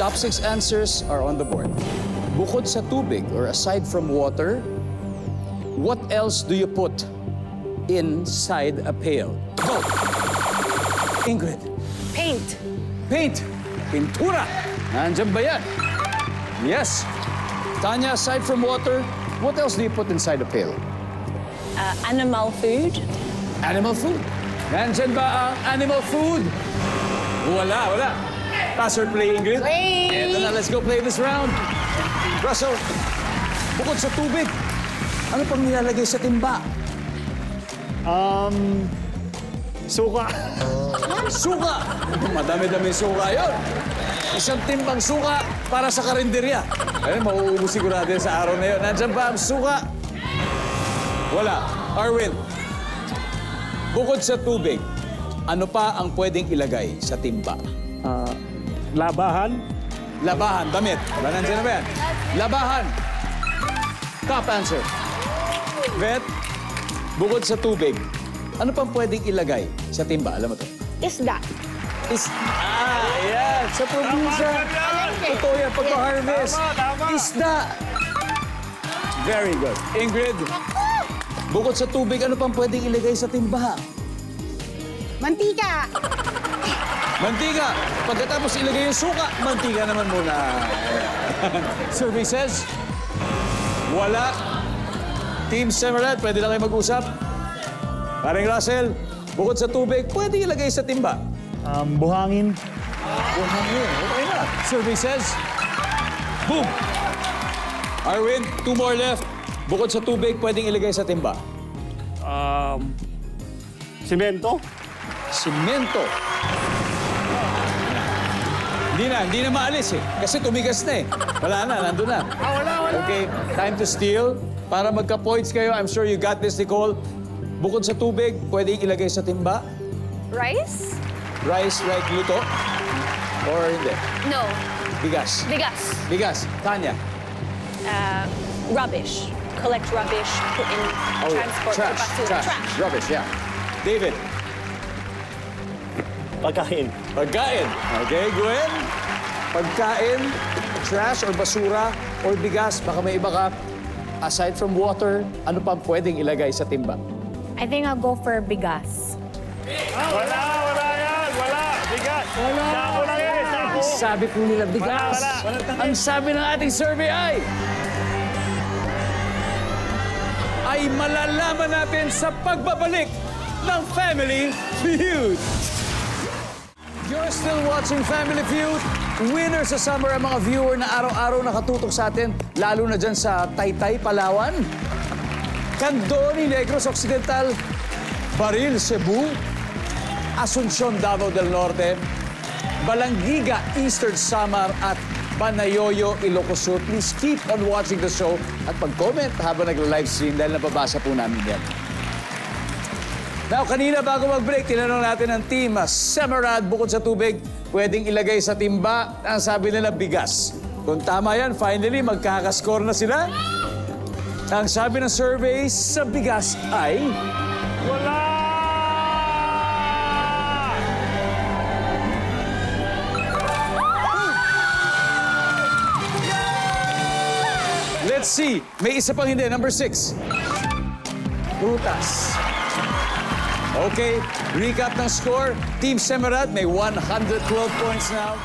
top 6 answers are on the board. Bukod sa tubig or aside from water, what else do you put inside a pail? Go! Ingrid. Paint. Paint. Pintura. Nandyan ba yan? Yes. Tanya, aside from water, what else do you put inside a pail? Animal food. Animal food. Nandyan ba ang animal food? Wala. Pass or play, Ingrid? Play! Eto na, let's go play this round. Russell, bukod sa tubig, ano pang nilalagay sa timba? Suka. Suka! Madami-dami suka yun. Isang timbang suka para sa karinderya. Ayun, mauubos sigurado yan sa araw na yun. Nandyan ba ang suka? Wala. Arwin, bukod sa tubig, ano pa ang pwedeng ilagay sa timba? Labahan. Labahan, damit. Nandyan na ba yan? Labahan. Top answer. Vet, bukod sa tubig, ano pang pwedeng ilagay sa timba? Alam mo to? Isda. Ayan. Sa probinsya. Totoo yan. Pagka-harvest. Tama. Isda. Very good. Ingrid, bukod sa tubig, ano pang pwedeng ilagay sa timba? Mantika. Mantika. Pagkatapos ilagay yung suka, mantika naman muna. Survey says, wala. Team Semerad, pwede na kayo mag-usap. Paring Russell, bukod sa tubig, pwede ilagay sa timba. Buhangin. Buhangin. Okay na. Survey says, boom. Arwin, 2 more left. Bukod sa tubig, pwedeng ilagay sa timba. Simento. Simento. Hindi na maalis eh. Kasi tumigas na eh. Wala na, nandun na. Wala. Okay, time to steal. Para magka-points kayo, I'm sure you got this, Nicole. Bukod sa tubig, pwede ilagay sa timba. Rice? Rice like luto? Or hindi? No. Bigas. Bigas. Bigas. Tanya. Rubbish. Collect rubbish, put in transport or basura. Trash. Rubbish, yeah. David. Pagkain. Pagkain. Okay, Gwen? Pagkain, trash or basura or bigas, baka may iba ka. Aside from water, ano pa pwedeng ilagay sa timba? I think I'll go for bigas. Wala yan. Wala. Bigas. Wala. Sako lang yan. Sako. Sabi po nila bigas. Wala. Ang sabi ng ating survey ay malalaman natin sa pagbabalik ng Family Feud. You're still watching Family Feud. Winner sa summer ang mga viewer na araw-araw nakatutok sa atin, lalo na dyan sa Taytay, Palawan, Candoni, Negros Occidental, Baril, Cebu, Asuncion, Davao del Norte, Balangiga, Eastern Samar at Panayoyo, Ilocos Sur. Please keep on watching the show at pag-comment habang nagla-live stream dahil nababasa po namin yan. Now, kanina bago mag-break, tinanong natin ang team, Semerad, bukod sa tubig, pwedeng ilagay sa timba, ang sabi nila, bigas. Kung tama yan, finally, magkakascore na sila. Ang sabi ng survey sa bigas ay... Wala. Let's see. May isa pang hindi. Number 6. Prutas. Okay, recap ng score. Team Semerad may 112 points now.